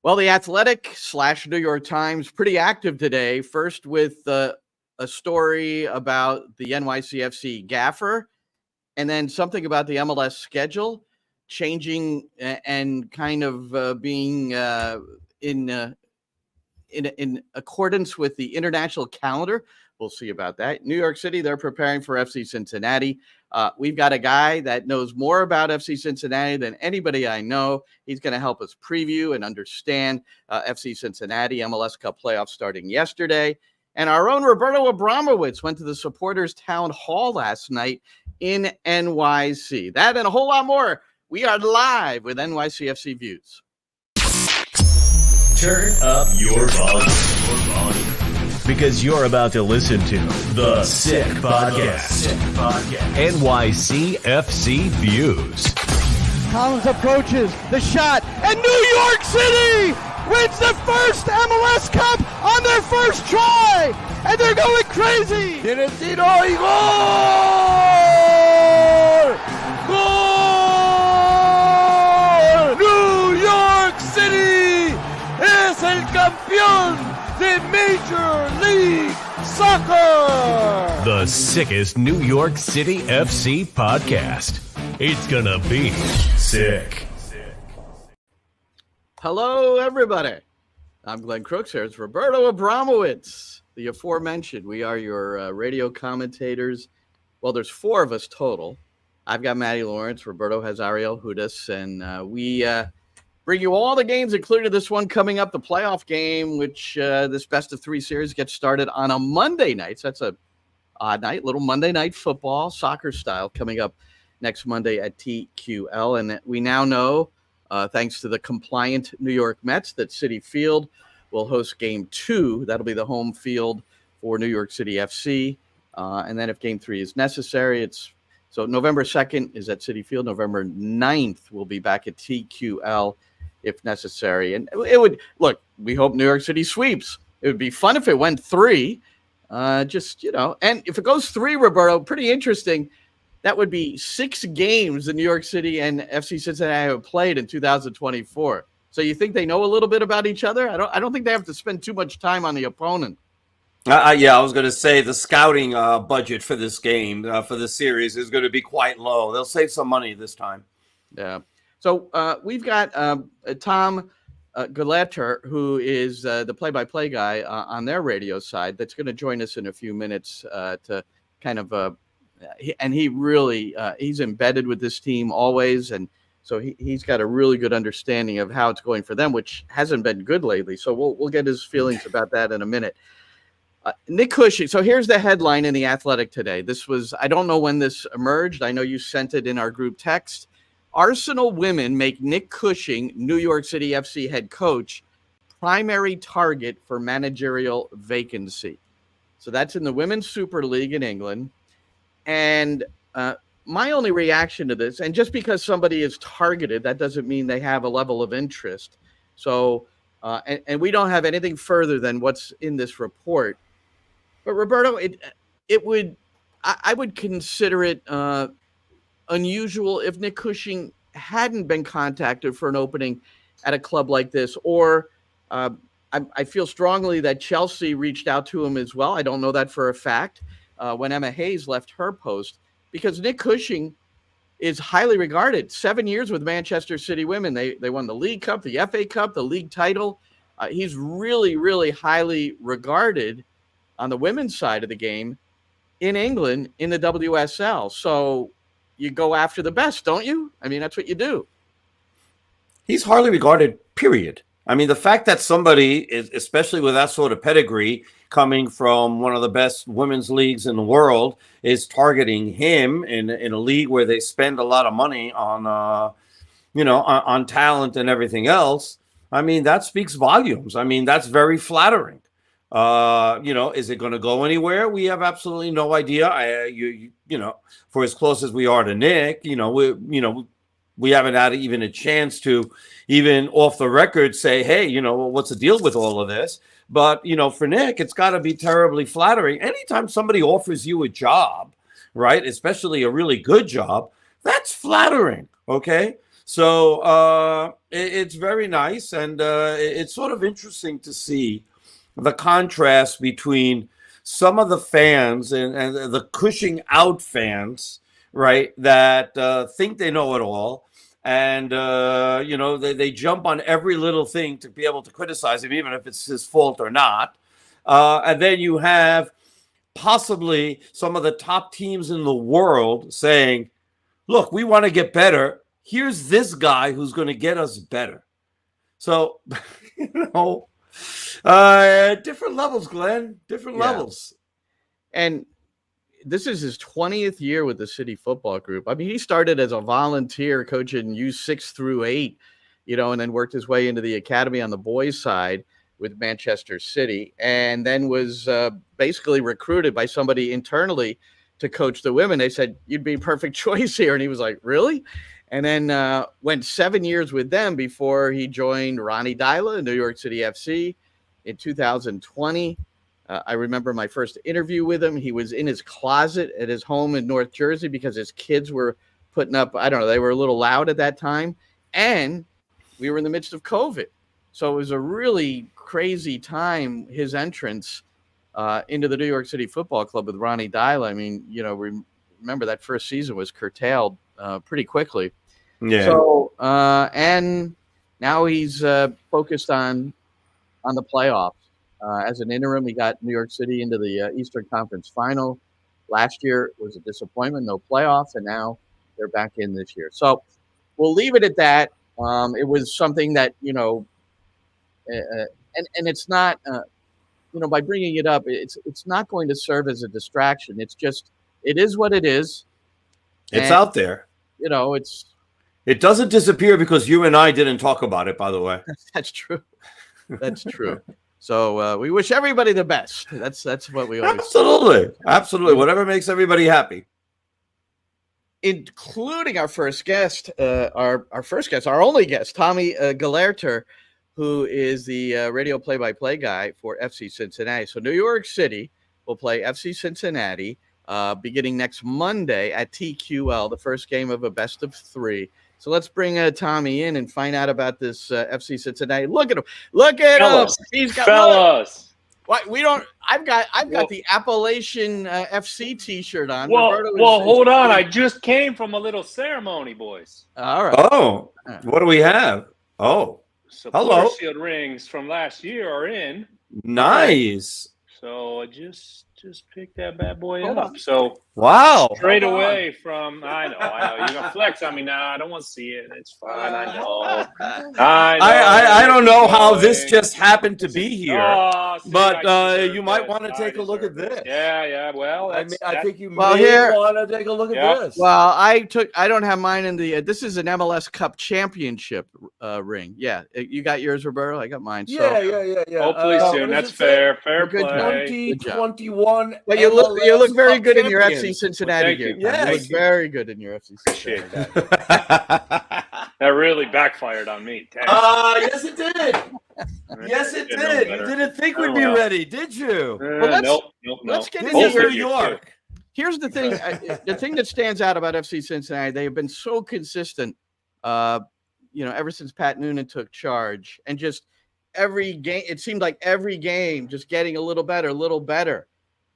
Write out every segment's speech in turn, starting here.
Well, the Athletic / New York Times pretty active today. First with a story about the NYCFC gaffer, and then something about the MLS schedule changing and kind of being in accordance with the international calendar. We'll see about that. New York City, they're preparing for FC Cincinnati. We've got a guy that knows more about FC Cincinnati than anybody I know. He's going to help us preview and understand FC Cincinnati MLS Cup playoffs starting yesterday. And our own Roberto Abramowitz went to the supporters town hall last night in NYC. That and a whole lot more. We are live with NYCFC Views. Turn up your volume. Because you're about to listen to The Sick Podcast. NYCFC Views. Collins approaches the shot, and New York City wins the first MLS Cup on their first try, and they're going crazy. Tiene tiro y gol! Gol! New York City es el campeón de Major League Soccer! The sickest New York City FC podcast. It's gonna be sick. Hello, everybody. I'm Glenn Crooks. Here's Roberto Abramowitz, the aforementioned. We are your radio commentators. Well, there's four of us total. I've got Matty Lawrence. Roberto has Ariel Hudas, and we bring you all the games, including this one coming up, the playoff game, which this best of three series gets started on a Monday night. So that's a odd night, little Monday night football, soccer style, coming up next Monday at TQL. And we now know, thanks to the compliant New York Mets, that Citi Field will host Game 2. That'll be the home field for New York City FC. And then if Game 3 is necessary, so November 2nd is at Citi Field. November 9th will be back at TQL if necessary. And it would, look, we hope New York City sweeps. It would be fun if it went 3. And if it goes 3, Roberto, pretty interesting. That would be 6 games that New York City and FC Cincinnati have played in 2024. So you think they know a little bit about each other? I don't think they have to spend too much time on the opponent. Yeah, I was going to say the scouting budget for this game, for this series, is going to be quite low. They'll save some money this time. Yeah. So we've got Tom Gelehrter, who is the play-by-play guy on their radio side, that's going to join us in a few minutes to kind of and he really he's embedded with this team always, and so he's got a really good understanding of how it's going for them, which hasn't been good lately. So we'll get his feelings about that in a minute. Nick Cushing. So here's the headline in The Athletic today. This was, I don't know when this emerged. I know you sent it in our group text. Arsenal women make Nick Cushing, New York City FC head coach, primary target for managerial vacancy. So that's in the Women's Super League in England. And my only reaction to this, and just because somebody is targeted, that doesn't mean they have a level of interest. So, and we don't have anything further than what's in this report. But Roberto, I would consider it unusual if Nick Cushing hadn't been contacted for an opening at a club like this, or I feel strongly that Chelsea reached out to him as well. I don't know that for a fact. When Emma Hayes left her post, because Nick Cushing is highly regarded. 7 years with Manchester City women. They won the League Cup, the FA Cup, the league title. He's really, really highly regarded on the women's side of the game in England in the WSL. So you go after the best, don't you? I mean, that's what you do. He's highly regarded, period. I mean, the fact that somebody is, especially with that sort of pedigree, coming from one of the best women's leagues in the world, is targeting him in a league where they spend a lot of money on, on talent and everything else. I mean, that speaks volumes. I mean, that's very flattering. Is it going to go anywhere? We have absolutely no idea. For as close as we are to Nick, we haven't had even a chance to even off the record say, hey, what's the deal with all of this? But, for Nick, it's got to be terribly flattering. Anytime somebody offers you a job, right, especially a really good job, that's flattering, okay? So It's very nice, and it's sort of interesting to see the contrast between some of the fans and the Cushing out fans, right, that think they know it all. And, they jump on every little thing to be able to criticize him, even if it's his fault or not. And then you have possibly some of the top teams in the world saying, look, we want to get better. Here's this guy who's going to get us better. So, different levels, Glenn, different levels. And this is his 20th year with the City Football Group. I mean, he started as a volunteer coaching U6 through 8, and then worked his way into the academy on the boys' side with Manchester City, and then was basically recruited by somebody internally to coach the women. They said, you'd be a perfect choice here. And he was like, really? And then went 7 years with them before he joined Ronnie Dyla in New York City FC in 2020. I remember my first interview with him. He was in his closet at his home in North Jersey because his kids were putting up, I don't know, they were a little loud at that time. And we were in the midst of COVID. So it was a really crazy time, his entrance into the New York City Football Club with Ronnie Dyla. I mean, remember that first season was curtailed pretty quickly. Yeah. So, and now he's focused on the playoffs. As an interim, he got New York City into the Eastern Conference Final. Last year was a disappointment, no playoffs, and now they're back in this year. So we'll leave it at that. It was something that, and it's not, by bringing it up, it's not going to serve as a distraction. It's just, it is what it is. It's out there. It doesn't disappear because you and I didn't talk about it, by the way. That's true. That's true. So we wish everybody the best. That's what we always Absolutely. Whatever makes everybody happy. Including our first guest, our only guest, Tommy Gelehrter, who is the radio play-by-play guy for FC Cincinnati. So New York City will play FC Cincinnati beginning next Monday at TQL, the first game of a best of 3. So let's bring Tommy in and find out about this FC Cincinnati. Look at him! Look at him! He's got fellas. What we don't? I've got the Appalachian FC T-shirt on. Well, hold on. I just came from a little ceremony, boys. All right. Oh, what do we have? Oh, hello. Shield rings from last year are in. Nice. So I just picked that bad boy up. So wow, straight away from I know you're gonna flex on me now. I don't want to see it. It's fine. I know. I don't know how this just happened to be here, but you might want to take a look at this. Yeah. Well, I think you may want to take a look at this. Well, I don't have mine in the. This is an MLS Cup championship ring. Yeah, you got yours, Roberto. I got mine. So. Yeah. Hopefully soon. That's fair. Fair play. 2021. But you look very good in your FC Cincinnati gear. Yeah, you look very good in your FC Cincinnati. Appreciate that. That really backfired on me. Yes, it did. Yes, it did. You didn't think we'd be ready, did you? Nope. Let's get into New York. Here's the thing. The thing that stands out about FC Cincinnati, they have been so consistent, ever since Pat Noonan took charge. And just every game, it seemed like every game just getting a little better.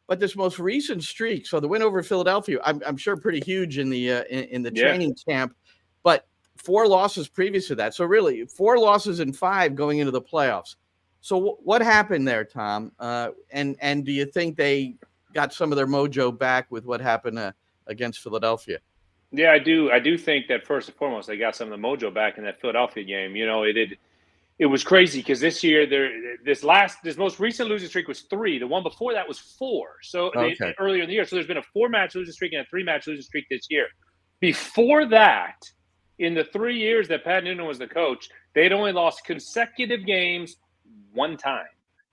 But this most recent streak, so the win over Philadelphia, I'm sure pretty huge in the training camp, but 4 losses previous to that. So really 4 losses in 5 going into the playoffs. So what happened there, Tom? And do you think they got some of their mojo back with what happened against Philadelphia? Yeah, I do. I do think that first and foremost, they got some of the mojo back in that Philadelphia game. It was crazy because this year, this most recent losing streak was 3. The one before that was 4. So earlier in the year, so there's been a 4-match losing streak and a 3-match losing streak this year. Before that, in the 3 years that Pat Noonan was the coach, they'd only lost consecutive games 1 time,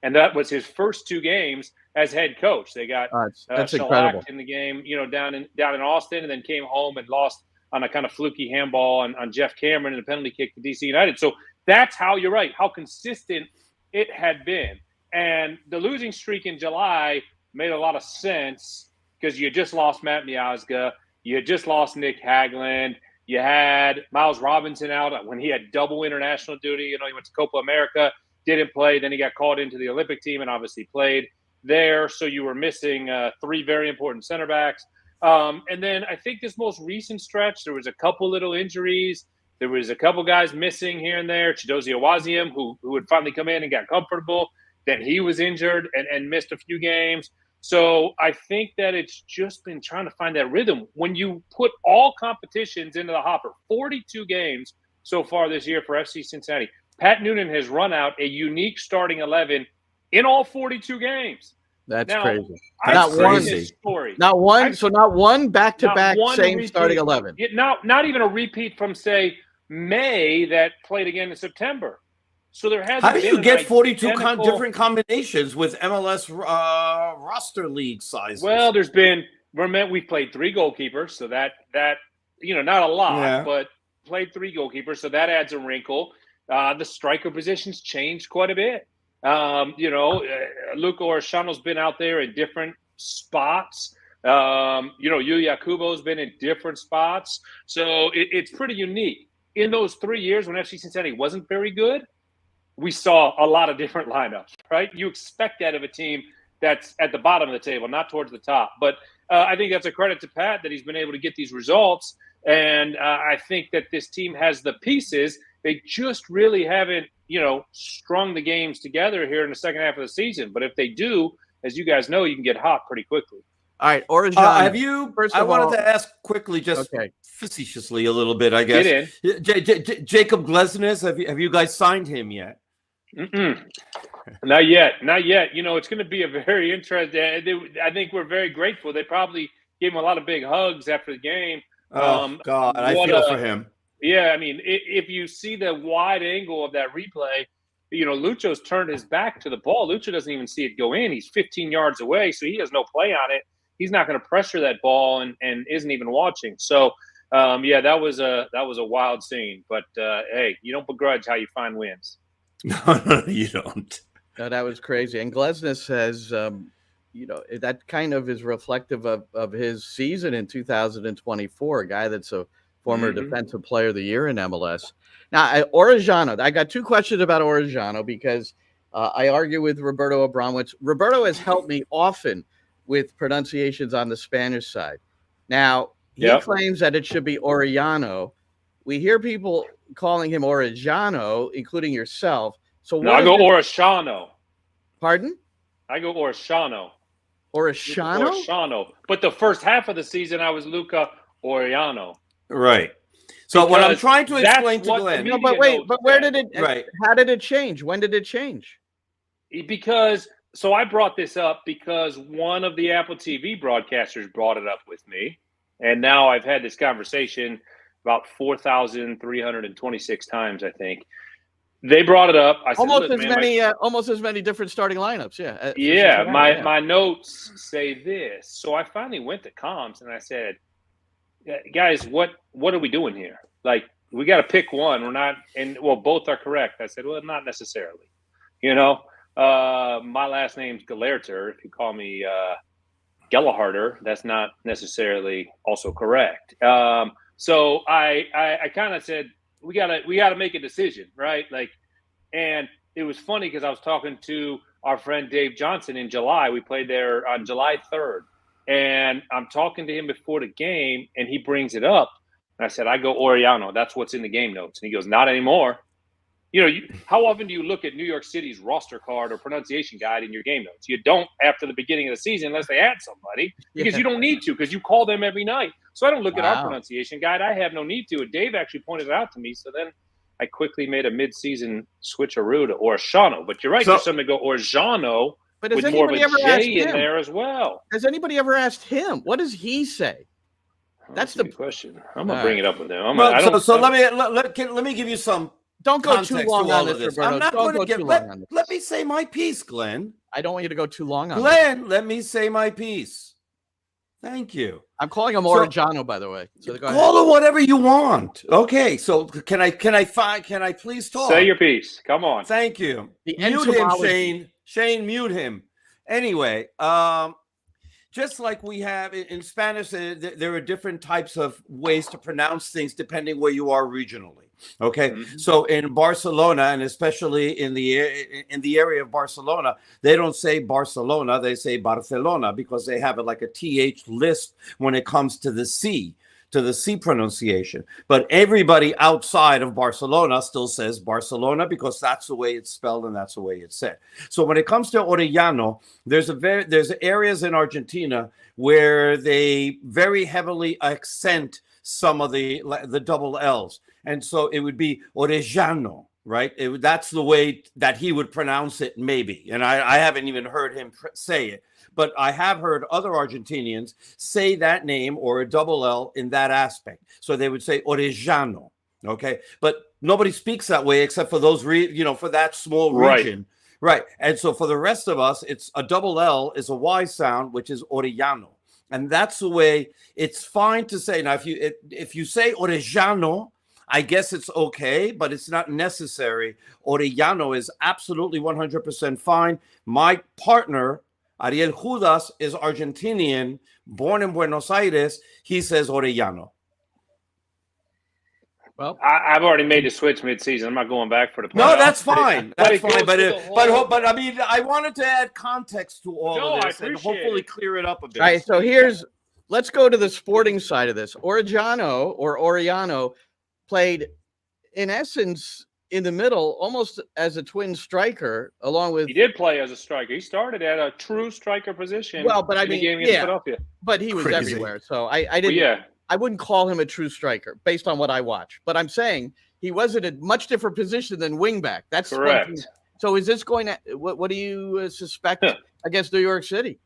and that was his first 2 games as head coach. They got that's incredible in the game, down in Austin, and then came home and lost on a kind of fluky handball on Jeff Cameron and a penalty kick to DC United. So that's how you're right, how consistent it had been. And the losing streak in July made a lot of sense because you just lost Matt Miazga. You had just lost Nick Hagland. You had Miles Robinson out when he had double international duty. You know, he went to Copa America, didn't play. Then he got called into the Olympic team and obviously played there. So you were missing 3 very important center backs. And then I think this most recent stretch, there was a couple little injuries. There was a couple guys missing here and there. Chidozie Awaziem, who had finally come in and got comfortable. Then he was injured and missed a few games. So I think that it's just been trying to find that rhythm. When you put all competitions into the hopper, 42 games so far this year for FC Cincinnati, Pat Noonan has run out a unique starting 11 in all 42 games. That's now, crazy. Not one back-to-back same repeat, starting 11. Not even a repeat from, say, May that played again in September. So there hasn't. How do you get 42 different combinations with MLS roster league sizes? Well, we've played 3 goalkeepers, so that not a lot, but played 3 goalkeepers, so that adds a wrinkle. The striker positions changed quite a bit. Luca Orishano's been out there in different spots. Yuya Kubo's been in different spots, so it's pretty unique. In those 3 years when FC Cincinnati wasn't very good, we saw a lot of different lineups, right? You expect that of a team that's at the bottom of the table, not towards the top. But I think that's a credit to Pat that he's been able to get these results. And I think that this team has the pieces. They just really haven't, strung the games together here in the second half of the season. But if they do, as you guys know, you can get hot pretty quickly. All right, Orishano. I wanted to ask quickly, just facetiously a little bit, I guess. Get in. Jacob Glesnes, have you guys signed him yet? Not yet. It's going to be a very interesting. I think we're very grateful. They probably gave him a lot of big hugs after the game. Oh, God, I feel for him. Yeah, I mean, if you see the wide angle of that replay, Lucho's turned his back to the ball. Lucho doesn't even see it go in. He's 15 yards away, so he has no play on it. He's not going to pressure that ball and isn't even watching. So, that was a wild scene. But hey, you don't begrudge how you find wins. No, you don't. No, that was crazy. And Glesnes says, that kind of is reflective of his season in 2024, a guy that's a former Defensive Player of the Year in MLS. Now, Orishano, I got 2 questions about Orishano because I argue with Roberto Abramowitz. Roberto has helped me often with pronunciations on the Spanish side. Now, he claims that it should be Orellano. We hear people calling him Orellano, including yourself. So I go Orishano. Pardon? I go Orishano. Orishano? But the first half of the season, I was Luca Orellano. Right. So because what I'm trying to explain to Glenn. No, but wait, but where did it? Right. How did it change? When did it change? So I brought this up because one of the Apple TV broadcasters brought it up with me, and now I've had this conversation about 4,326 times. I think they brought it up. I said, almost as many different starting lineups. Yeah. My notes say this. So I finally went to comms and I said, guys, what are we doing here? Like, we got to pick one. We're not, both are correct. I said, well, not necessarily. My last name's Gelehrter. If you call me Gelehrter, that's not necessarily also correct. So I kind of said, we gotta make a decision, right? Like, and it was funny because I was talking to our friend Dave Johnson in July. We played there on July 3rd. And I'm talking to him before the game, and he brings it up. And I said, I go Orellano. That's what's in the game notes. And he goes, not anymore. How often do you look at New York City's roster card or pronunciation guide in your game notes? You don't after the beginning of the season unless they add somebody, because you don't need to, because you call them every night. So I don't look at our pronunciation guide. I have no need to. And Dave actually pointed it out to me. So then I quickly made a mid-season switcheroo to Orishano. But you're right. There's something to go Orishano. But has anybody ever asked him? In there as well. Has anybody ever asked him? What does he say? That's the question. I'm gonna bring it up with him. Let me give you some. Don't go too long on this, Roberto. I'm not going to get. Let me say my piece, Glenn. I don't want you to go too long on Glenn, let me say my piece. Thank you. I'm calling him Orellano, by the way. So call him whatever you want. Okay. So can I please talk? Say your piece. Come on. Thank you. Mute him, Shane. Shane, mute him. Anyway, just like we have in Spanish, there are different types of ways to pronounce things depending where you are regionally. Okay, so in Barcelona, and especially in the area of Barcelona, they don't say Barcelona, they say Barcelona, because they have it like a TH list when it comes to the C pronunciation. But everybody outside of Barcelona still says Barcelona because that's the way it's spelled and that's the way it's said. So when it comes to Orellano, there's areas in Argentina where they very heavily accent some of the double L's. And so it would be Orellano, right? That's the way that he would pronounce it, maybe. And I haven't even heard him say it. But I have heard other Argentinians say that name or a double L in that aspect. So they would say Orellano, okay? But nobody speaks that way except for those, for that small region. Right. And so for the rest of us, it's a double L is a Y sound, which is Orellano. And that's the way it's fine to say. Now, if you say Orellano, I guess it's okay, but it's not necessary. Orellano is absolutely 100% fine. My partner, Ariel Judas, is Argentinian, born in Buenos Aires. He says Orellano. Well, I've already made the switch mid-season. I'm not going back for the playoffs. No, that's fine. That's fine. But I mean, I wanted to add context to all of this and hopefully clear it up a bit. All right, so let's go to the sporting side of this. Orellano played, in essence, in the middle, almost as a twin striker, along with. He did play as a striker. He started at a true striker position. Well, but I mean, Philadelphia. But he was everywhere. So I didn't. Yeah. I wouldn't call him a true striker based on what I watch. But I'm saying he was in a much different position than wingback. That's correct. So is this going to? What do you suspect against New York City?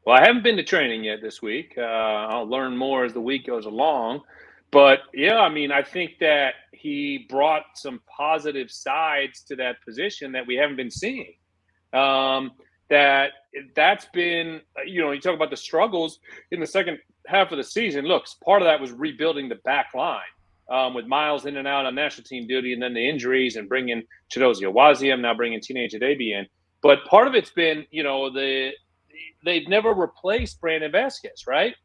Well, I haven't been to training yet this week. I'll learn more as the week goes along. But, yeah, I mean, I think that he brought some positive sides to that position that we haven't been seeing. That's been, you talk about the struggles in the second half of the season. Look, part of that was rebuilding the back line with Miles in and out on national team duty and then the injuries and bringing Chidozie Awaziem, now bringing Teenage Adebi in. But part of it's been, they've never replaced Brandon Vasquez, right?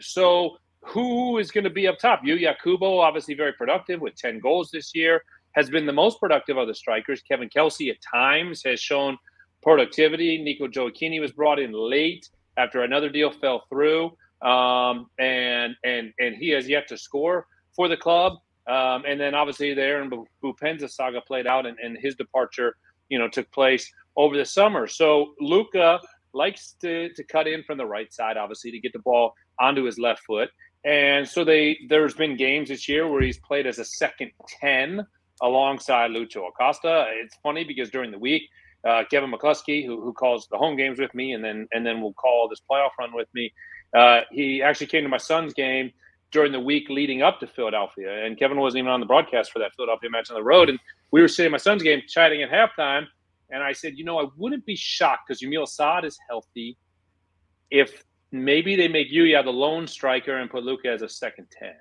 So who is going to be up top? Yuya Kubo, obviously very productive with 10 goals this year, has been the most productive of the strikers. Kevin Kelsey at times has shown productivity. Nico Gioacchini was brought in late after another deal fell through, and he has yet to score for the club. And then obviously the Aaron Bupenza saga played out, and his departure, took place over the summer. So Luka likes to cut in from the right side, obviously, to get the ball onto his left foot. And so there's been games this year where he's played as a second 10 alongside Lucho Acosta. It's funny because during the week, Kevin McCluskey, who calls the home games with me and then will call this playoff run with me, he actually came to my son's game during the week leading up to Philadelphia. And Kevin wasn't even on the broadcast for that Philadelphia match on the road. And we were sitting at my son's game chatting at halftime. And I said, I wouldn't be shocked because Yamil Assad is healthy if maybe they make Yuya the lone striker and put Luka as a second 10.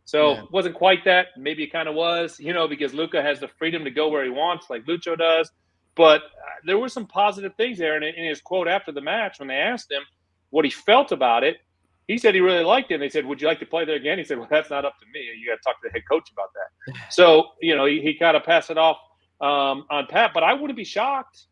So it wasn't quite that. Maybe it kind of was, because Luka has the freedom to go where he wants like Lucho does. But there were some positive things there. And in his quote after the match, when they asked him what he felt about it, he said he really liked it. And they said, would you like to play there again? He said, well, that's not up to me. You got to talk to the head coach about that. So, he kind of passed it off on Pat. But I wouldn't be shocked.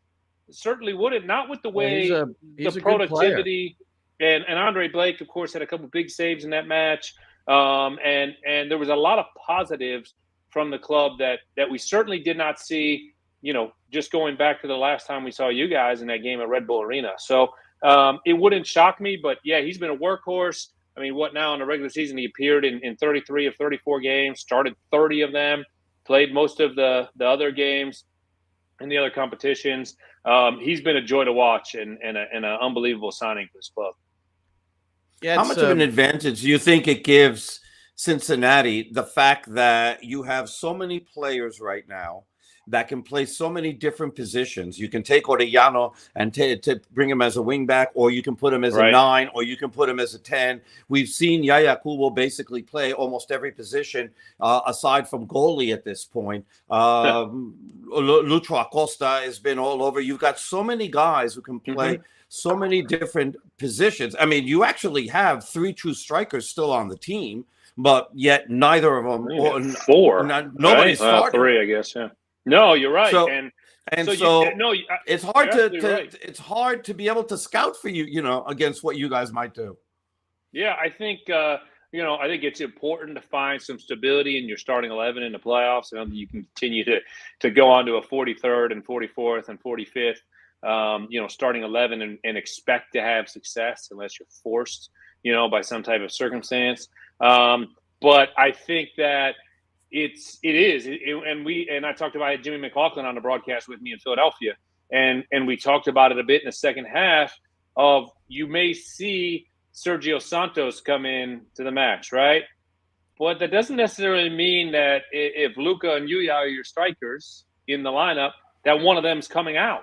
Certainly wouldn't. Not with the way he's the productivity. And Andre Blake, of course, had a couple big saves in that match. And there was a lot of positives from the club that we certainly did not see, just going back to the last time we saw you guys in that game at Red Bull Arena. So it wouldn't shock me, but yeah, he's been a workhorse. I mean, what now in the regular season? He appeared in 33 of 34 games, started 30 of them, played most of the other games in the other competitions. He's been a joy to watch and an unbelievable signing for this club. Yeah, how much of an advantage do you think it gives Cincinnati, the fact that you have so many players right now that can play so many different positions. You can take Orellano and to bring him as a wingback, or you can put him as a 9, or you can put him as a 10. We've seen Yaya Kubo basically play almost every position aside from goalie at this point. Lucho Acosta has been all over. You've got so many guys who can play so many different positions. I mean, you actually have 3 true strikers still on the team, but yet neither of them, or 4. Nobody's starting. 3, I guess. Yeah. No, you're right. So, and so it's hard it's hard to be able to scout for you, against what you guys might do. Yeah, I think I think it's important to find some stability in your starting 11 in the playoffs. And you can continue to go on to a 43rd and 44th and 45th, starting 11 and expect to have success unless you're forced, by some type of circumstance. But I think that it is, and I talked about Jimmy McLaughlin on the broadcast with me in Philadelphia, and we talked about it a bit in the second half of you may see Sergio Santos come in to the match, right? But that doesn't necessarily mean that if Luka and Yuya are your strikers in the lineup, that one of them's coming out.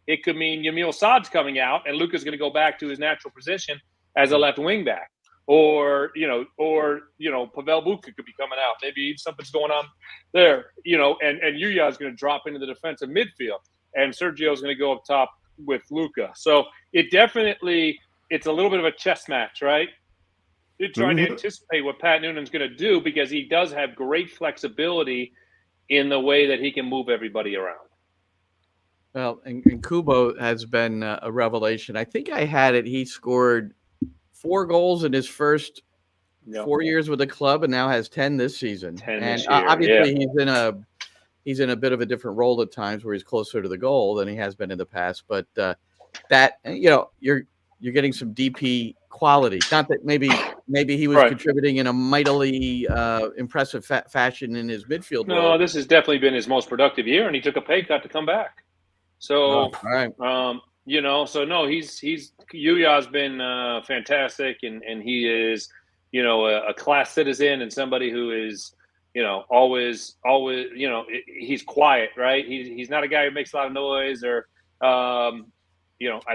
It could mean Yamil Saad's coming out and Luka's going to go back to his natural position as a left wing back. Or Pavel Buka could be coming out. Maybe something's going on there, and Yuya is going to drop into the defensive midfield, and Sergio is going to go up top with Luka. So it's a little bit of a chess match, right? You're trying to anticipate what Pat Noonan's going to do because he does have great flexibility in the way that he can move everybody around. Well, and Kubo has been a revelation. I think I had it. He scored 4 goals in his first 4 years with the club, and now has 10 this season. 10 and this year, obviously, he's in a bit of a different role at times, where he's closer to the goal than he has been in the past. But you're getting some DP quality. Not that maybe he was contributing in a mightily impressive fashion in his midfield role. No, this has definitely been his most productive year, and he took a pay cut to come back. So, Yuya's been fantastic, and he is, a class citizen and somebody who is, always, he's quiet, right? He's not a guy who makes a lot of noise or, I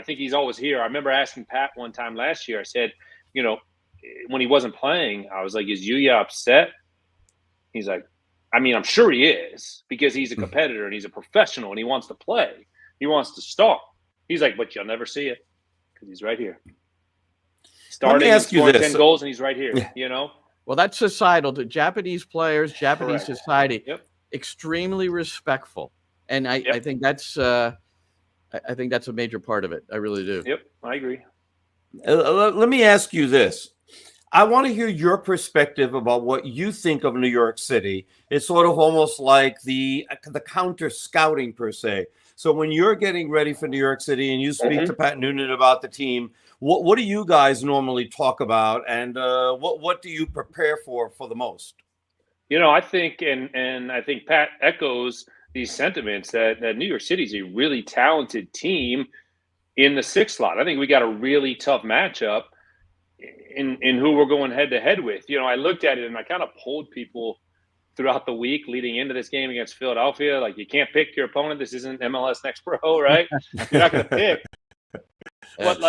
think he's always here. I remember asking Pat one time last year, I said, when he wasn't playing, I was like, is Yuya upset? He's like, I mean, I'm sure he is because he's a competitor and he's a professional and he wants to play. He wants to start. He's like, but you'll never see it because he's right here. Starting and scoring 10 goals and he's right here, Well, that's societal. The Japanese players, Japanese society, extremely respectful. And I think that's a major part of it. I really do. Yep, I agree. Let me ask you this. I want to hear your perspective about what you think of New York City. It's sort of almost like the counter scouting per se. So when you're getting ready for New York City and you speak to Pat Noonan about the team, what do you guys normally talk about, and what do you prepare for the most? I think, and I think Pat echoes these sentiments that New York City is a really talented team in the 6th slot. I think we got a really tough matchup in who we're going head to head with. I looked at it and I kind of polled people throughout the week leading into this game against Philadelphia. Like, you can't pick your opponent. This isn't MLS Next Pro, right? You're not going to pick. But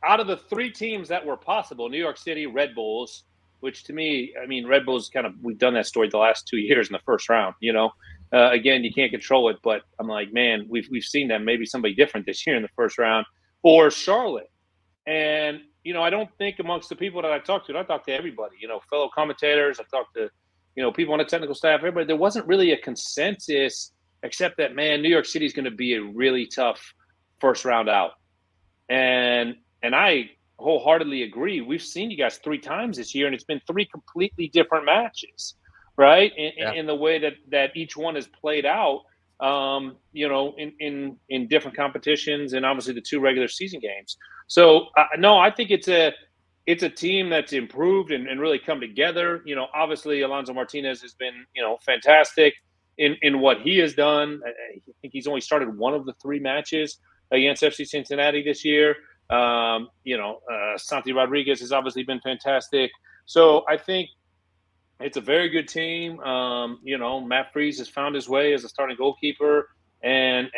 out of the 3 teams that were possible, New York City, Red Bulls, which to me, I mean, Red Bulls we've done that story the last 2 years in the first round, again, you can't control it, but I'm like, man, we've seen them, maybe somebody different this year in the first round, or Charlotte. And, I don't think amongst the people that I talked to, and I talked to everybody, fellow commentators, I talked to, people on the technical staff, everybody, there wasn't really a consensus except that, man, New York City is going to be a really tough first round out. And I wholeheartedly agree. We've seen you guys 3 times this year, and it's been 3 completely different matches, right? In the way that each one is played out, in different competitions, and obviously the 2 regular season games. So no, I think it's a team that's improved and really come together. Obviously Alonso Martinez has been, fantastic in what he has done. I think he's only started 1 of the 3 matches against FC Cincinnati this year. Santi Rodriguez has obviously been fantastic. So I think It's a very good team. Matt Freese has found his way as a starting goalkeeper, and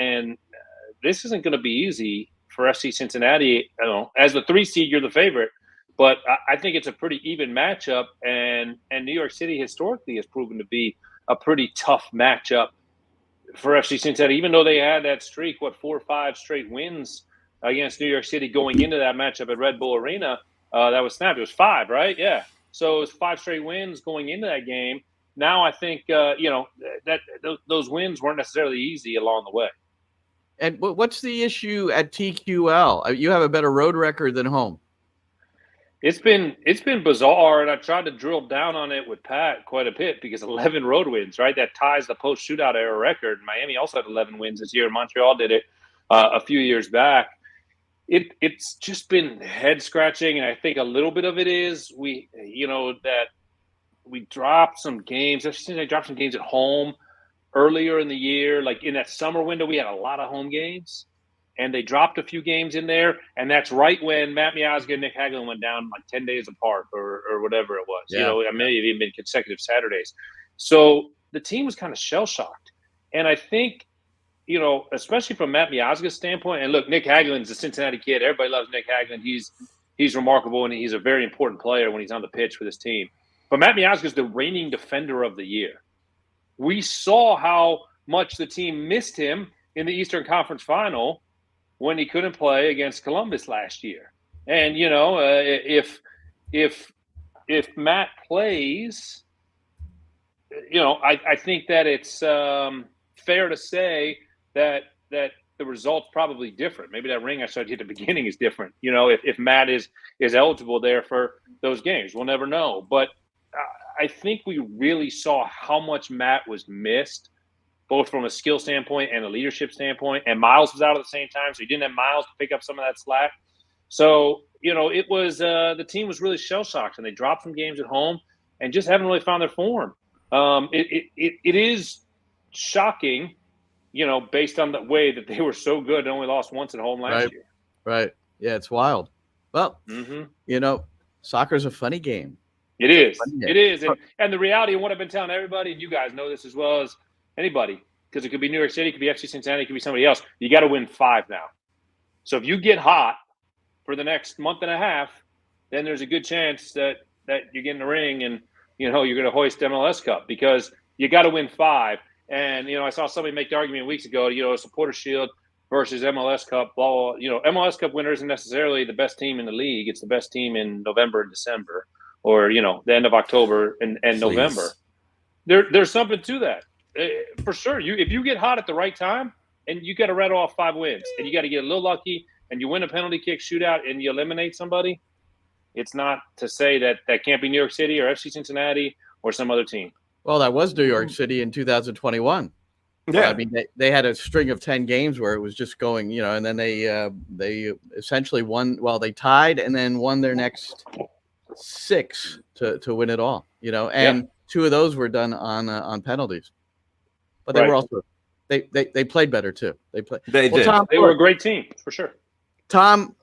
this isn't going to be easy for FC Cincinnati. As the 3 seed, you're the favorite, but I think it's a pretty even matchup. And New York City historically has proven to be a pretty tough matchup for FC Cincinnati, even though they had that streak, 4 or 5 straight wins against New York City going into that matchup at Red Bull Arena. That was snapped. It was 5, right? Yeah. So it was 5 straight wins going into that game. Now I think that those wins weren't necessarily easy along the way. And what's the issue at TQL? You have a better road record than home. It's been bizarre, and I tried to drill down on it with Pat quite a bit because 11 road wins, right? That ties the post shootout era record. Miami also had 11 wins this year, and Montreal did it a few years back. It's just been head scratching, and I think a little bit of it is we dropped some games. I dropped some games at home earlier in the year, like in that summer window. We had a lot of home games, and they dropped a few games in there, and that's right when Matt Miazga and Nick Hagelin went down like 10 days apart or whatever it was. Yeah. It may have even been consecutive Saturdays. So the team was kind of shell shocked, and I think, especially from Matt Miazga's standpoint, and look, Nick Hagelin's a Cincinnati kid. Everybody loves Nick Hagelin. He's remarkable, and he's a very important player when he's on the pitch for this team. But Matt Miazga's the reigning defender of the year. We saw how much the team missed him in the Eastern Conference Final when he couldn't play against Columbus last year. And, if Matt plays, I think that it's fair to say that the result's probably different. Maybe that ring I showed you at the beginning is different. If Matt is eligible there for those games, we'll never know. But I think we really saw how much Matt was missed, both from a skill standpoint and a leadership standpoint. And Miles was out at the same time, so he didn't have Miles to pick up some of that slack. So, it was the team was really shell-shocked, and they dropped some games at home and just haven't really found their form. It is shocking, based on the way that they were so good and only lost once at home last year. Right. Yeah, it's wild. Well, soccer's a funny game. It is. It is. And the reality of what I've been telling everybody, and you guys know this as well as anybody, because it could be New York City, it could be FC Cincinnati, it could be somebody else. You got to win 5 now. So if you get hot for the next month and a half, then there's a good chance that you get in the ring and, you're going to hoist MLS Cup, because you got to win 5. And, I saw somebody make the argument weeks ago, Supporter Shield versus MLS Cup. Blah, MLS Cup winner isn't necessarily the best team in the league. It's the best team in November and December, or, the end of October and November. There's something to that. For sure. If you get hot at the right time, and you got to rattle off 5 wins, and you got to get a little lucky, and you win a penalty kick shootout, and you eliminate somebody, it's not to say that can't be New York City or FC Cincinnati or some other team. Well, that was New York City in 2021. Yeah. I mean, they had a string of 10 games where it was just going, and then they essentially won. Well, they tied and then won their next 6 to win it all, and 2 of those were done on penalties. But they were also they played better too. They did. Tom, they were a great team for sure. Tom,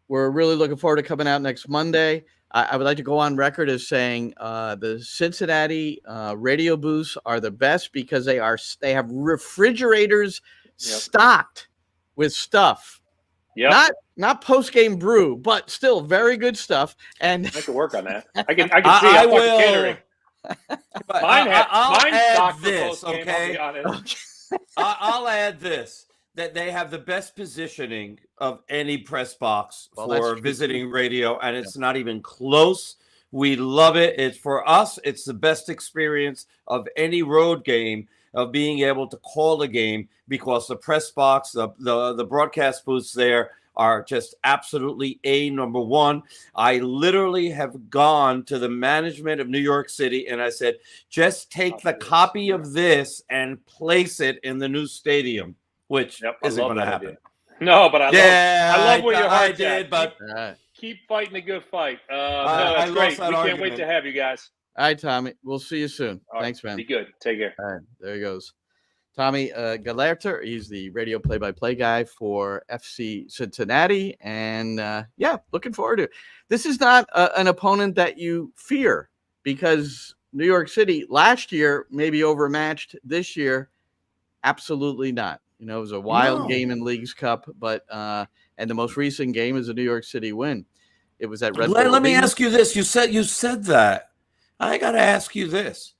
we're really looking forward to coming out next Monday. I would like to go on record as saying the Cincinnati radio booths are the best because they have refrigerators stocked with stuff. Yeah. Not post-game brew, but still very good stuff. And I can work on that. I can see. I will. Catering. Mine add this, okay? I'll add this. That they have the best positioning of any press box for visiting radio, and it's not even close. We love it. It's for us. It's the best experience of any road game, of being able to call a game, because the press box, the broadcast booths there are just absolutely number one. I literally have gone to the management of New York City and I said, just take the copy of this and place it in the new stadium. Which isn't going to happen. Idea. No, but I love where your heart did. But keep fighting the good fight. That's great. We can't wait to have you guys. All right, Tommy. We'll see you soon. Thanks, man. Be good. Take care. All right, there he goes. Tommy Gelehrter. He's the radio play-by-play guy for FC Cincinnati, and looking forward to it. This is not an opponent that you fear, because New York City last year maybe overmatched. This year, absolutely not. You know, it was a wild game in Leagues Cup, but and the most recent game is a New York City win. It was at Red Bull Glenn, let me Arena. ask you this. You said that. I got to ask you this.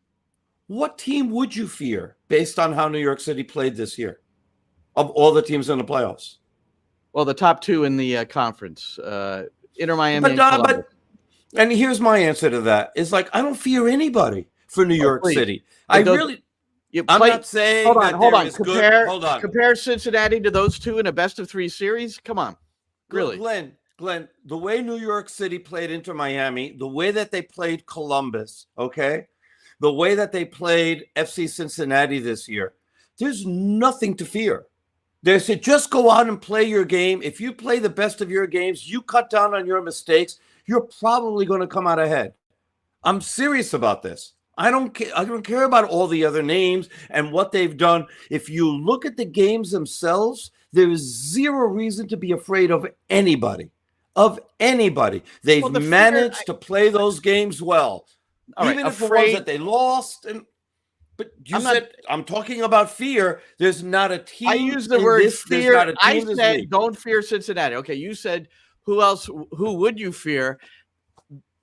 What team would you fear based on how New York City played this year of all the teams in the playoffs? Well, the top two in the conference, Inter Miami and Columbus. And here's my answer to that. It's like, I don't fear anybody for New York City. I'm not saying hold on. Good. Compare Cincinnati to those two in a best-of-3 series? Come on. Really? Glenn, the way New York City played Inter Miami, the way that they played Columbus, okay? The way that they played FC Cincinnati this year, there's nothing to fear. They said, just go out and play your game. If you play the best of your games, you cut down on your mistakes, you're probably going to come out ahead. I'm serious about this. I don't care about all the other names and what they've done. If you look at the games themselves, there is zero reason to be afraid of anybody. They've managed to play those games well. Even if the ones that they lost. But I'm talking about fear. There's not a team. I use the word fear. I said don't fear Cincinnati. Okay, you said who else? Who would you fear?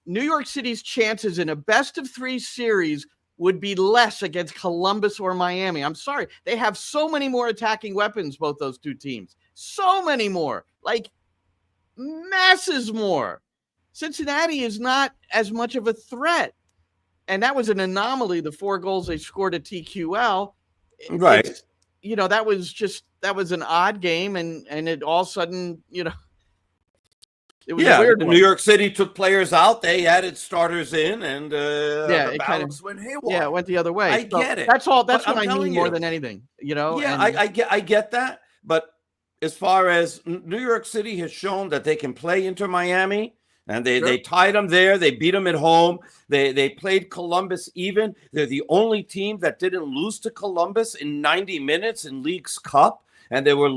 New York City's chances in a best-of-3 series would be less against Columbus or Miami. I'm sorry. They have so many more attacking weapons, both those two teams. So many more. Like, masses more. Cincinnati is not as much of a threat. And that was an anomaly, the 4 goals they scored at TQL. Right. That was an odd game, and it all of a sudden, it was a weird one. New York City took players out. They added starters in, and it kind of went haywire. Yeah, it went the other way. I get it. That's all. That's what I mean more than anything. Yeah, I get that. But as far as New York City has shown that they can play Inter Miami, and they tied them there. They beat them at home. They played Columbus even. They're the only team that didn't lose to Columbus in 90 minutes in Leagues Cup. And they were,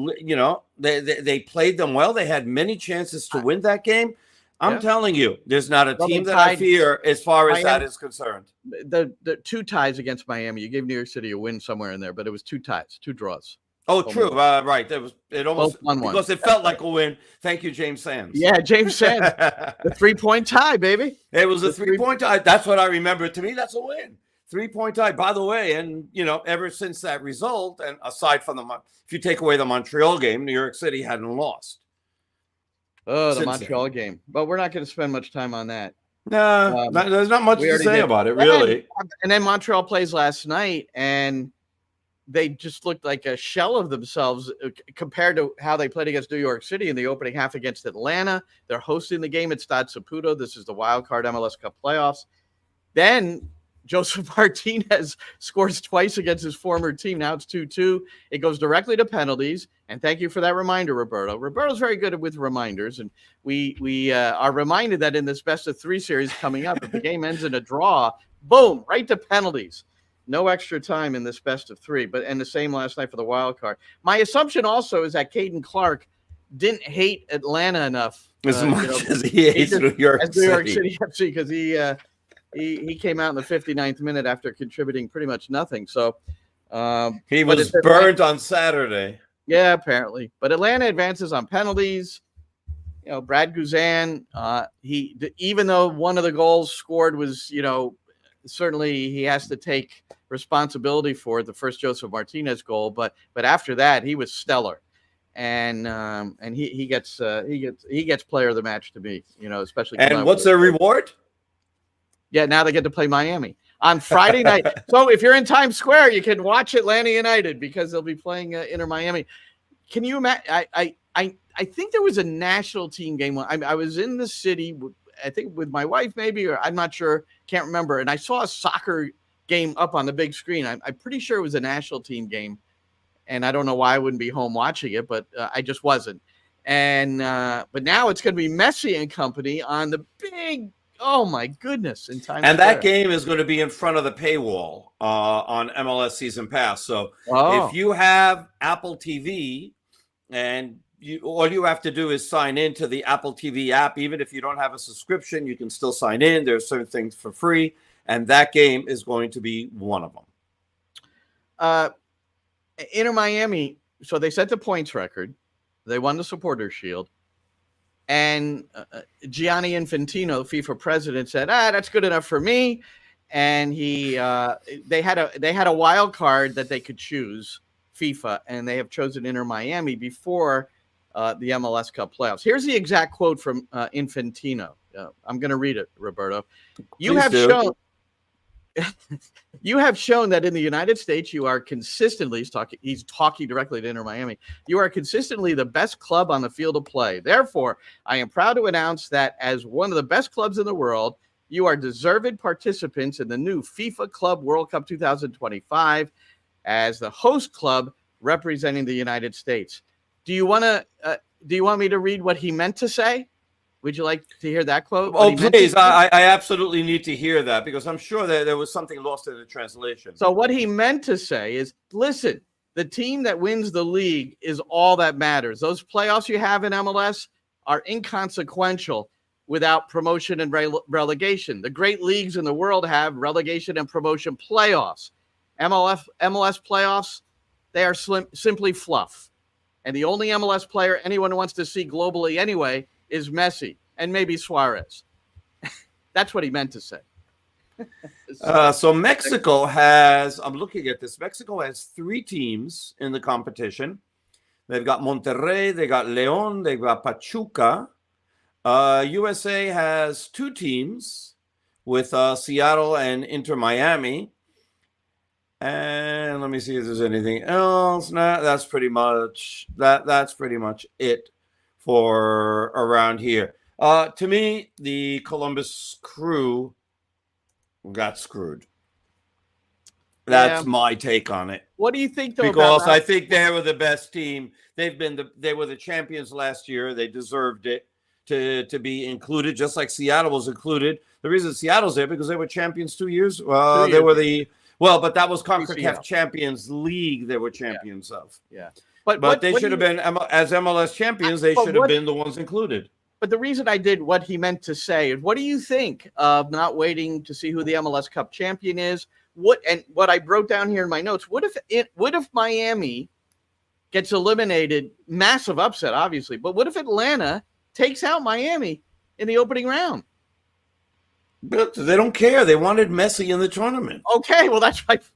they played them well. They had many chances to win that game. I'm telling you, there's not a team that I fear as far as that is concerned. The 2 ties against Miami. You gave New York City a win somewhere in there, but it was 2 ties, 2 draws. Oh, true. Right. It almost because it felt like a win. Thank you, James Sands. Yeah, James Sands. The 3-point tie, baby. It was a 3-point tie. That's what I remember. To me, that's a win. 3-point tie. By the way, and ever since that result, and aside from if you take away the Montreal game, New York City hadn't lost. Oh, the Montreal game. But we're not going to spend much time on that. No, there's not much to say about it, really. And then Montreal plays last night, and they just looked like a shell of themselves compared to how they played against New York City in the opening half against Atlanta. They're hosting the game at Stade Saputo. This is the wild card MLS Cup playoffs. Then Joseph Martinez scores twice against his former team. Now it's 2-2. It goes directly to penalties. And thank you for that reminder, Roberto. Roberto's very good with reminders. And we are reminded that in this best-of-3 series coming up, if the game ends in a draw, boom, right to penalties. No extra time in this best-of-3. And the same last night for the wild card. My assumption also is that Caden Clark didn't hate Atlanta enough. As much as he hates New York City FC, because he came out in the 59th minute after contributing pretty much nothing. So he was burned on Saturday. Yeah, apparently. But Atlanta advances on penalties. Brad Guzan, even though one of the goals scored was, certainly he has to take responsibility for it, the first Joseph Martinez goal. But after that, he was stellar. And he gets player of the match to me, especially. And what's their reward? Yeah, now they get to play Miami on Friday night. So if you're in Times Square, you can watch Atlanta United because they'll be playing Inter Miami. Can you imagine? I think there was a national team game. I was in the city, I think with my wife maybe, or I'm not sure, can't remember. And I saw a soccer game up on the big screen. I'm pretty sure it was a national team game. And I don't know why I wouldn't be home watching it, but I just wasn't. And but now it's going to be Messi and company on the big. Oh my goodness! In time, and that game is going to be in front of the paywall on MLS Season Pass. So if you have Apple TV, and all you have to do is sign in to the Apple TV app. Even if you don't have a subscription, you can still sign in. There's certain things for free. and that game is going to be one of them. Inter Miami, so they set the points record. They won the Supporters Shield. And Gianni Infantino, FIFA president, said, that's good enough for me. And they had a wild card that they could choose, FIFA, and they have chosen Inter Miami before the MLS Cup playoffs. Here's the exact quote from Infantino. I'm going to read it, Roberto. You have shown that in the United States you are consistently, he's talking directly to Inter Miami, you are consistently the best club on the field of play. Therefore, I am proud to announce that as one of the best clubs in the world, you are deserved participants in the new FIFA Club World Cup 2025 as the host club representing the United States. Do you want me to read what he meant to say? Would you like to hear that quote? Oh, please. I absolutely need to hear that because I'm sure that there was something lost in the translation. So what he meant to say is, listen, the team that wins the league is all that matters. Those playoffs you have in MLS are inconsequential without promotion and relegation. The great leagues in the world have relegation and promotion playoffs. MLS playoffs, they are simply fluff. And the only MLS player anyone wants to see globally anyway is Messi and maybe Suarez. That's what he meant to say. So Mexico has, I'm looking at this, Mexico has 3 teams in the competition. They've got Monterrey, they got León, they've got Pachuca. USA has 2 teams with Seattle and Inter Miami. And let me see if there's anything else. No, that's pretty much it for around here. To me, the Columbus Crew got screwed. That's my take on it. What do you think, though? Because I think they were the best team. They were the champions last year. They deserved it to be included, just like Seattle was included. The reason Seattle's there because they were champions 2 years. Well, they were but that was CONCACAF Champions League. They were champions of. Yeah. But they should have been, as MLS champions, they should have been the ones included. But the reason I did what he meant to say, what do you think of not waiting to see who the MLS Cup champion is? What I wrote down here in my notes, what if Miami gets eliminated, massive upset, obviously, but what if Atlanta takes out Miami in the opening round? But they don't care. They wanted Messi in the tournament. Okay, well that's my point.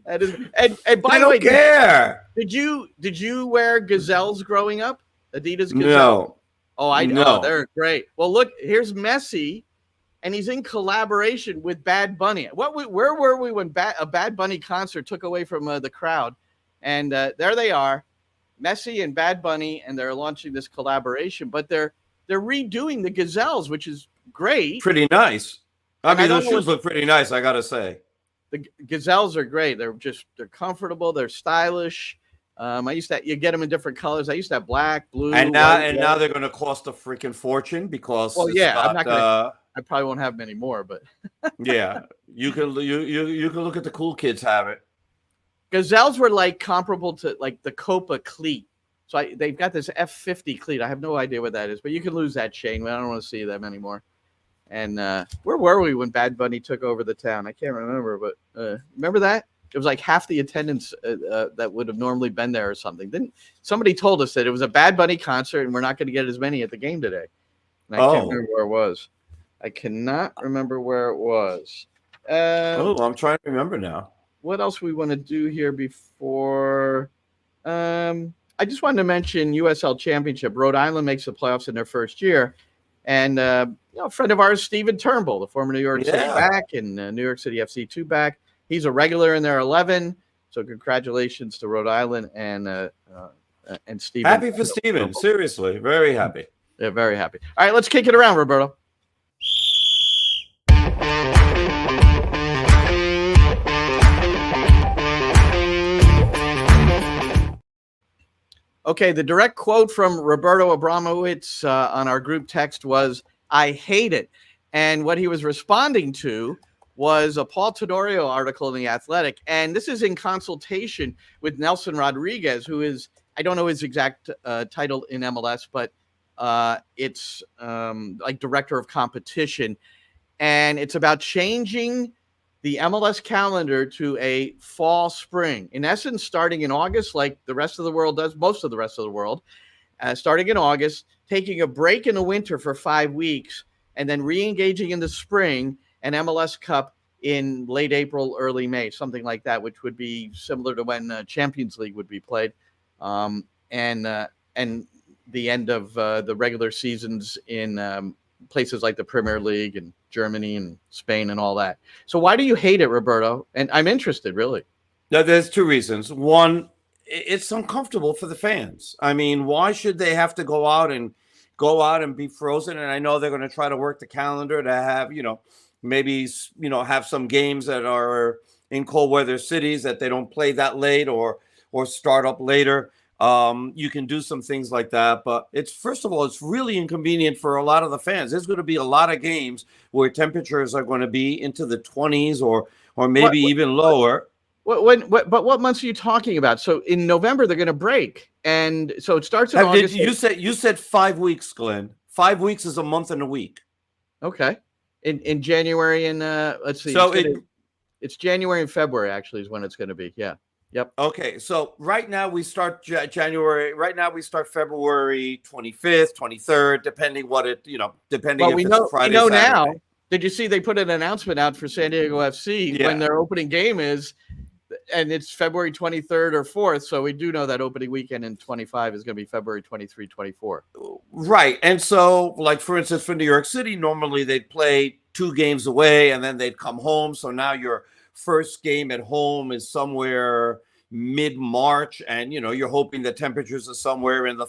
That is, and by the way, care. Did you wear Gazelles growing up? Adidas Gazelle? No. Oh, I know. No. They're great. Well, look, here's Messi, and he's in collaboration with Bad Bunny. Where were we when a Bad Bunny concert took away from the crowd? And there they are, Messi and Bad Bunny, and they're launching this collaboration. But they're redoing the Gazelles, which is great. Pretty nice. I mean, those shoes look pretty nice, I gotta say. The Gazelles are great. They're comfortable. They're stylish. You get them in different colors. I used to have black, blue, and now they're going to cost a freaking fortune because. Well, yeah, I'm not gonna. I probably won't have many more, but. Yeah, you can look at the cool kids have it. Gazelles were like comparable to like the Copa cleat. So they've got this F50 cleat. I have no idea what that is, but you can lose that chain. I don't want to see them anymore. And where were we when Bad Bunny took over the town? I can't remember, but remember that? It was like half the attendance that would have normally been there or something. Then somebody told us that it was a Bad Bunny concert and we're not going to get as many at the game today. And I can't remember where it was. I cannot remember where it was. I'm trying to remember now. What else we want to do here before? I just wanted to mention USL Championship. Rhode Island makes the playoffs in their first year. And a friend of ours, Stephen Turnbull, the former New York City back and New York City FC 2 back. He's a regular in their 11. So congratulations to Rhode Island and Stephen. Happy for Stephen. Seriously. Very happy. Yeah, very happy. All right, let's kick it around, Roberto. Okay, the direct quote from Roberto Abramowitz on our group text was, "I hate it." And what he was responding to was a Paul Tedorio article in The Athletic. And this is in consultation with Nelson Rodriguez, who is, I don't know his exact title in MLS, but it's like director of competition. and it's about changing the MLS calendar to a fall spring. In essence, starting in August, like the rest of the world does, most of the rest of the world, starting in August, taking a break in the winter for 5 weeks, and then re-engaging in the spring, and MLS Cup in late April, early May, something like that, which would be similar to when Champions League would be played, and the end of the regular seasons in places like the Premier League and Germany and Spain and all that. So why do you hate it, Roberto? And I'm interested, really. No, there's two reasons. One, it's uncomfortable for the fans. I mean, why should they have to go out and be frozen? And I know they're going to try to work the calendar to have, maybe, have some games that are in cold weather cities that they don't play that late or start up later. You can do some things like that, but first of all, it's really inconvenient for a lot of the fans. There's going to be a lot of games where temperatures are going to be into the 20s or maybe even lower. But what months are you talking about? So in November they're going to break, and so it starts in August. You said 5 weeks, Glenn. 5 weeks is a month and a week. Okay, in January and let's see. So it's January and February actually is when it's going to be. Yeah. Yep. Okay. So right now we start January. Right now we start February 25th, 23rd, depending what it, depending. Well, if it's Friday, we know Saturday. now. Did you see they put an announcement out for San Diego FC when their opening game is, and it's February 23rd or 4th. So we do know that opening weekend in 25 is going to be February 23, 24. Right. And so, like, for instance, for New York City, normally they'd play 2 games away and then they'd come home. So now your first game at home is somewhere mid-March, and you're hoping the temperatures are somewhere in the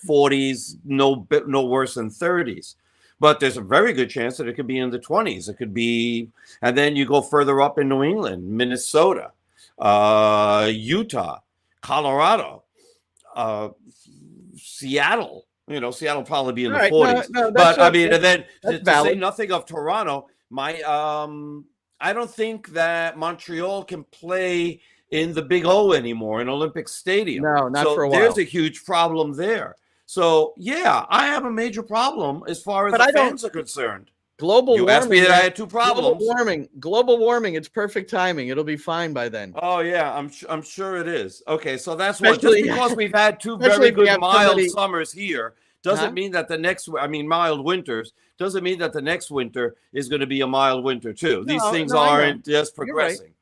40s, no worse than 30s. But there's a very good chance that it could be in the 20s. It could be, and then you go further up in New England, Minnesota, Utah, Colorado, Seattle. Seattle probably be in the 40s. But I mean, and then to say nothing of Toronto, I don't think that Montreal can play in the Big O anymore in Olympic Stadium. No, not for a while. There's a huge problem there. So, yeah, I have a major problem as far as the fans are concerned. Global warming. You asked me that I had 2 problems. Global warming. It's perfect timing. It'll be fine by then. Oh, yeah, I'm sure it is. Okay, so that's what. Just because we've had 2 very good mild summers here doesn't mean that the next, mild winters, doesn't mean that the next winter is going to be a mild winter too. These things aren't just progressing.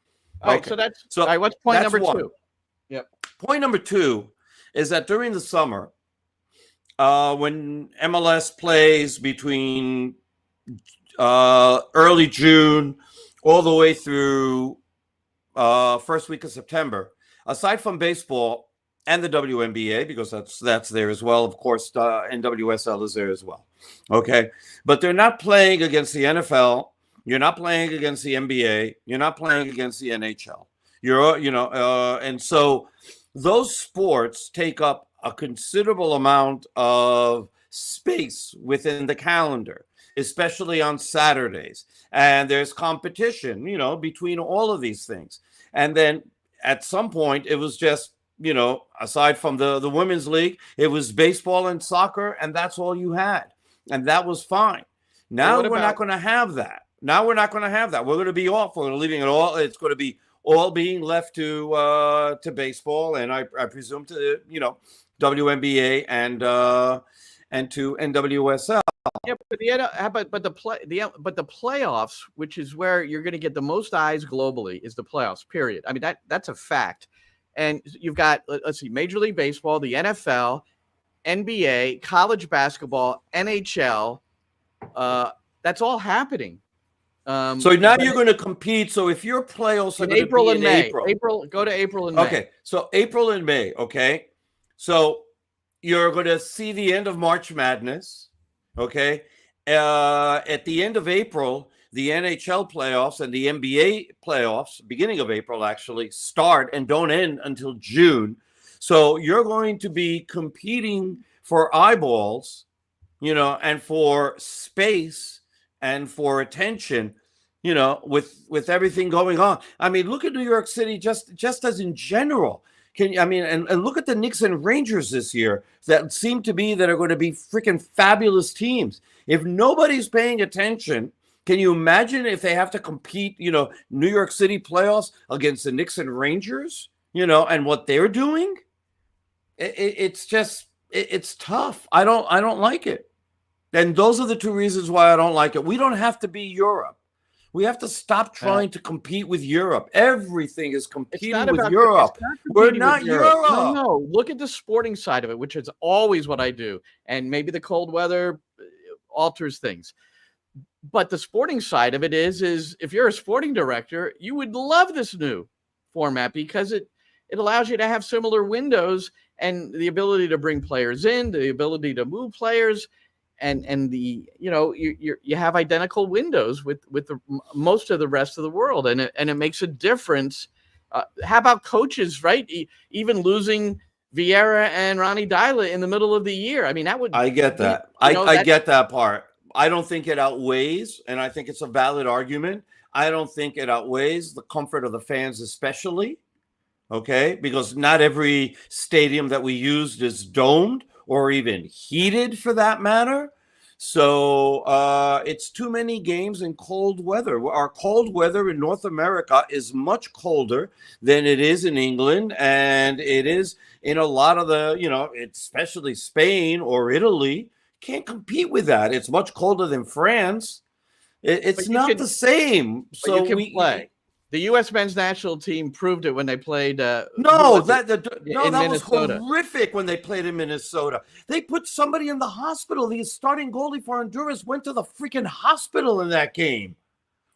All right, so that's all right. What's point number 2? Yep. Point number 2 is that during the summer, when MLS plays between early June all the way through first week of September, aside from baseball and the WNBA, because that's there as well. Of course, NWSL is there as well. Okay, but they're not playing against the NFL. You're not playing against the NBA. You're not playing against the NHL. And so those sports take up a considerable amount of space within the calendar, especially on Saturdays. And there's competition, between all of these things. And then at some point, it was just, aside from the women's league, it was baseball and soccer, and that's all you had. And that was fine. Now we're not going to have that. We're going to be off. We're leaving it all. It's going to be all being left to baseball, and I presume to WNBA and to NWSL. Yeah, but the playoffs, which is where you're going to get the most eyes globally, is the playoffs. Period. I mean that's a fact. And you've got, let's see, Major League Baseball, the NFL, NBA, college basketball, NHL. That's all happening. So now you're going to compete. So if your playoffs are in April and May, go to April and May. Okay, so April and May. Okay, so you're going to see the end of March Madness. Okay, at the end of April, the NHL playoffs and the NBA playoffs, beginning of April actually, start and don't end until June. So you're going to be competing for eyeballs, and for space and for attention, with everything going on. I mean, look at New York City just as in general. And look at the Knicks and Rangers this year that seem to be that are going to be freaking fabulous teams. If nobody's paying attention Can you imagine if they have to compete, New York City playoffs against the Knicks and Rangers, and what they're doing? It's just, it's tough. I don't like it. And those are the two reasons why I don't like it. We don't have to be Europe. We have to stop trying to compete with Europe. Everything is competing with Europe. We're not Europe. No. Look at the sporting side of it, which is always what I do. And maybe the cold weather alters things. But the sporting side of it is if you're a sporting director, you would love this new format because it allows you to have similar windows and the ability to bring players in, the ability to move players. And the you have identical windows with most of the rest of the world, and it makes a difference. How about coaches, right? Even losing Vieira and Ronnie Dyla in the middle of the year. I mean, that would. I get that. I get that part. I don't think it outweighs, and I think it's a valid argument. I don't think it outweighs the comfort of the fans, especially. Okay, because not every stadium that we used is domed or even heated for that matter. So it's too many games in cold weather. Our cold weather in North America is much colder than it is in England. And it is in a lot of the, especially Spain or Italy, can't compete with that. It's much colder than France. It's not the same. So you can play. The U.S. men's national team proved it when they played. That was Minnesota. Horrific when they played in Minnesota. They put somebody in the hospital. The starting goalie for Honduras went to the freaking hospital in that game.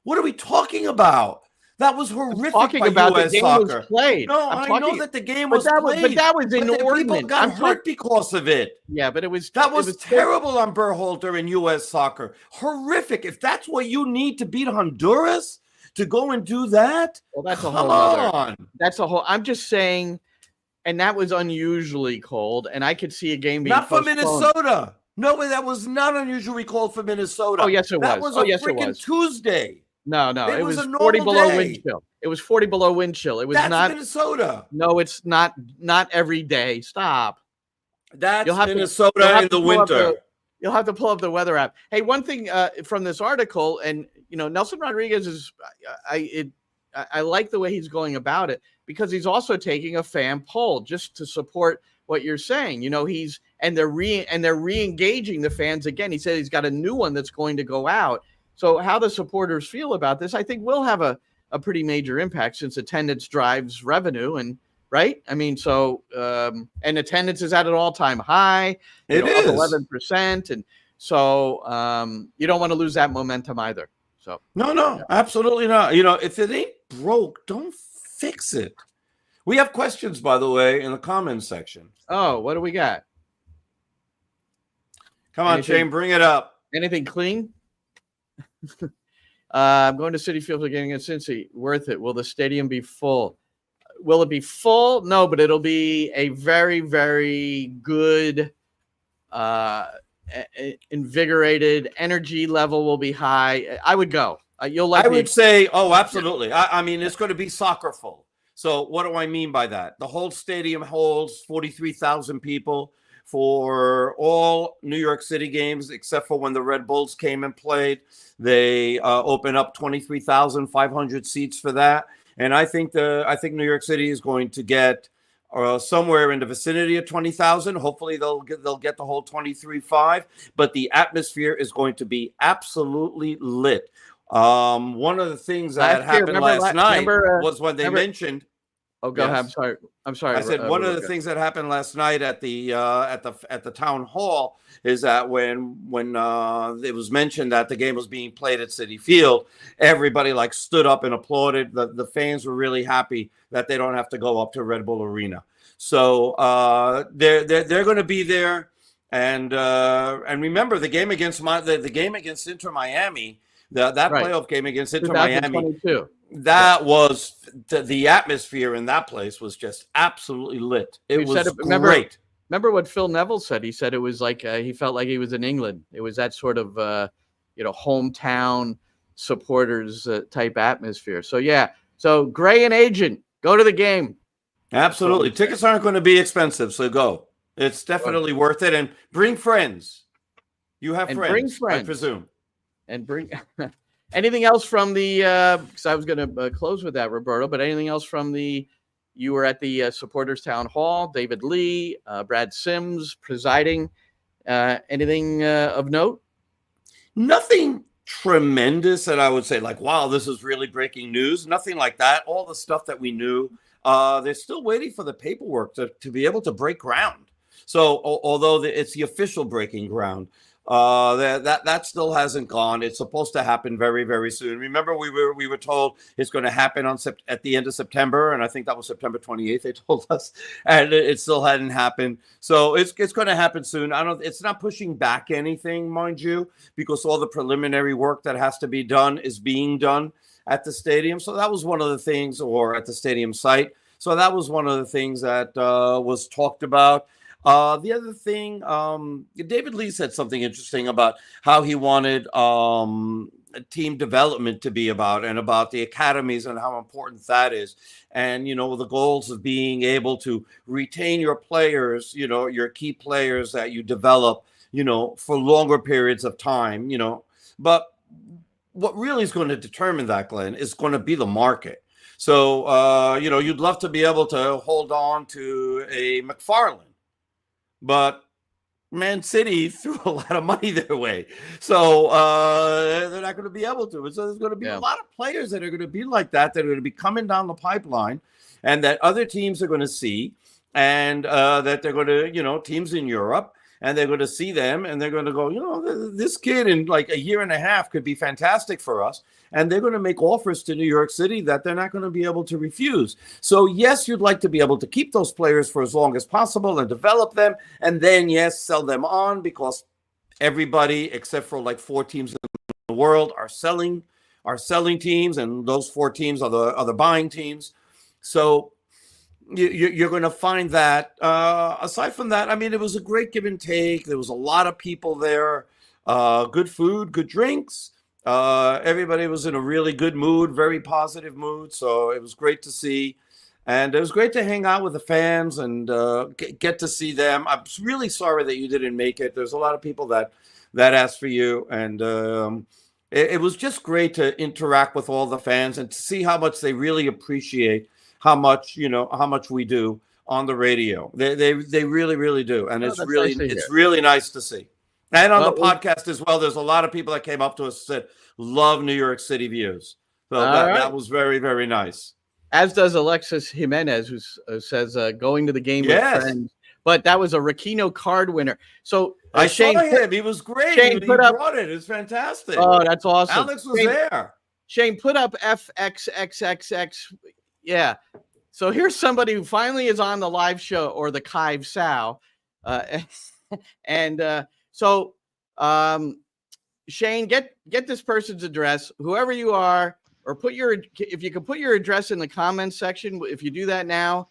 What are we talking about? That was horrific. Talking by about US the game soccer. was played. No, I know that the game was played. But that was inordinate. People got hurt because of it. Yeah, but it was terrible on Berhalter in U.S. soccer. Horrific. If that's what you need to beat Honduras. To go and do that? Well, that's a whole other. That's a whole. I'm just saying, and that was unusually cold, and I could see a game being not for postponed. Minnesota. No, that was not unusually cold for Minnesota. Oh yes, it was. That was a freaking Tuesday. No, it was 40 below wind chill. It was 40 below wind chill. It was not Minnesota. No, it's not every day. Stop. That's Minnesota in the winter. You'll have to pull up the weather app. Hey, one thing from this article, and Nelson Rodriguez is, I like the way he's going about it because he's also taking a fan poll just to support what you're saying. They're re-engaging the fans again. He said he's got a new one that's going to go out. So how the supporters feel about this, I think, will have a pretty major impact since attendance drives revenue and. Right? I mean, so and attendance is at an all-time high. It is up 11%, and so you don't want to lose that momentum either. So no, absolutely not. If it ain't broke, don't fix it. We have questions, by the way, in the comments section. Oh, what do we got? Come on, Shane, bring it up. Anything clean? I'm going to Citi Field for getting against Cincy. Worth it. Will the stadium be full? Will it be full? No, but it'll be a very, very good, invigorated. Energy level will be high. I would go. You'll like. I would say, oh, absolutely. I mean, it's going to be soccer full. So what do I mean by that? The whole stadium holds 43,000 people for all New York City games, except for when the Red Bulls came and played. They open up 23,500 seats for that. And I think New York City is going to get somewhere in the vicinity of 20,000. Hopefully they'll get the whole 23.5. But the atmosphere is going to be absolutely lit. One of the things that happened last night was when they mentioned. Oh, go ahead. I'm sorry. I said one of the things that happened last night at the town hall is that when it was mentioned that the game was being played at Citi Field, everybody stood up and applauded. The fans were really happy that they don't have to go up to Red Bull Arena. So they're going to be there, and remember the game against Inter Miami, that playoff game against Inter Miami. That was the atmosphere in that place was just absolutely lit. It was great. Remember what Phil Neville said? He said it was like he felt like he was in England. It was that sort of hometown supporters type atmosphere. So yeah. So Gray and Agent, go to the game. Absolutely. Tickets aren't going to be expensive, so go. It's definitely worth it. And bring friends. You have friends, I presume. And bring Anything else from the? Because I was going to close with that, Roberto. But anything else from the? You were at the supporters town hall. David Lee, Brad Sims presiding. Anything of note? Nothing tremendous that I would say like, wow, this is really breaking news. Nothing like that. All the stuff that we knew. They're still waiting for the paperwork to be able to break ground. So although it's the official breaking ground, that still hasn't gone. It's supposed to happen very, very soon. Remember, we were told it's going to happen at the end of September, and I think that was September 28th. They told us, and it still hadn't happened. So it's going to happen soon. It's not pushing back anything, mind you, because all the preliminary work that has to be done is being done at the stadium. So that was one of the things, or at the stadium site. So that was one of the things that was talked about. The other thing, David Lee said something interesting about how he wanted team development to be about, and about the academies and how important that is. And, the goals of being able to retain your players, your key players that you develop, for longer periods of time, But what really is going to determine that, Glenn, is going to be the market. So, you'd love to be able to hold on to a McFarland. But Man City threw a lot of money their way. So they're not going to be able to. And so there's going to be a lot of players that are going to be like that are going to be coming down the pipeline, and that other teams are going to see, and that they're going to, teams in Europe, and they're going to see them, and they're going to go, this kid in like a year and a half could be fantastic for us. And they're going to make offers to New York City that they're not going to be able to refuse. So, yes, you'd like to be able to keep those players for as long as possible and develop them. And then, yes, sell them on, because everybody except for like 4 teams in the world are selling teams. And those 4 teams are the buying teams. So you're going to find that. Aside from that, I mean, it was a great give and take. There was a lot of people there, good food, good drinks. Everybody was in a really good mood, very positive mood. So it was great to see. And it was great to hang out with the fans and get to see them. I'm really sorry that you didn't make it. There's a lot of people that asked for you. And it was just great to interact with all the fans and to see how much they really appreciate how much we do on the radio. They really, really do. And it's really nice to see. And on the podcast as well, there's a lot of people that came up to us and said, love New York City views. So that was very, very nice. As does Alexis Jimenez, who says going to the game with friends. But that was a Rakino card winner. So I saw him. He was great. He brought it. It's fantastic. Oh, that's awesome. Alex was there. Shane, put up FXXXX. Yeah. So here's somebody who finally is on the live show, or the Kive Sow. So, Shane, get this person's address, whoever you are, or if you could put your address in the comments section. If you do that now,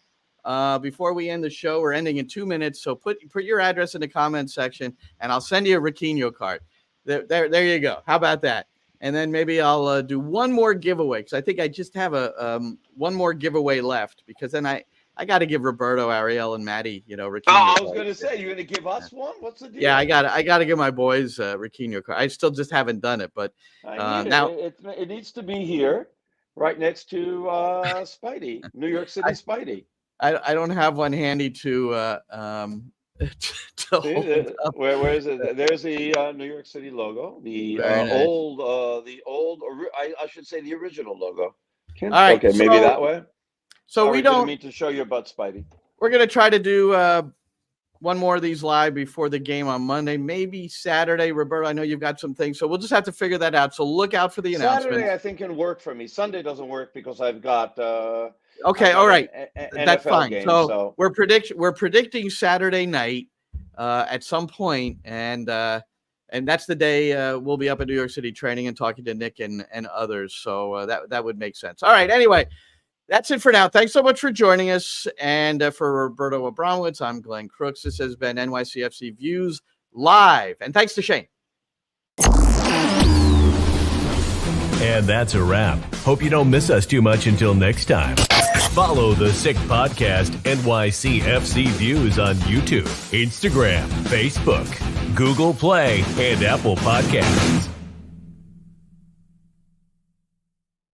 before we end the show, we're ending in 2 minutes. So put your address in the comments section, and I'll send you a Rakino card. There you go. How about that? And then maybe I'll do one more giveaway, because I think I just have one more giveaway left, because then I got to give Roberto, Ariel, and Maddie, Rakino. I was going to say, you're going to give us one? What's the deal? Yeah, I got to give my boys Rakino card. I still just haven't done it, but now it needs to be here, right next to Spidey, New York City Spidey. I don't have one handy to hold up. Where is it? There's the New York City logo, the I should say the original logo. All right, okay, maybe that way. So we don't mean to show your butt, Spidey. We're gonna try to do one more of these live before the game on Monday, maybe Saturday. Roberto, I know you've got some things, so we'll just have to figure that out. So look out for the announcement. Saturday, I think, can work for me. Sunday doesn't work because I've got. Okay, all right, that's fine. Game, so we're predicting Saturday night at some point, and that's the day we'll be up in New York City training and talking to Nick and others. So that would make sense. All right. Anyway, that's it for now. Thanks so much for joining us. And for Roberto Abramowitz, I'm Glenn Crooks. This has been NYCFC Views Live. And thanks to Shane. And that's a wrap. Hope you don't miss us too much until next time. Follow the Sick Podcast NYCFC Views on YouTube, Instagram, Facebook, Google Play, and Apple Podcasts.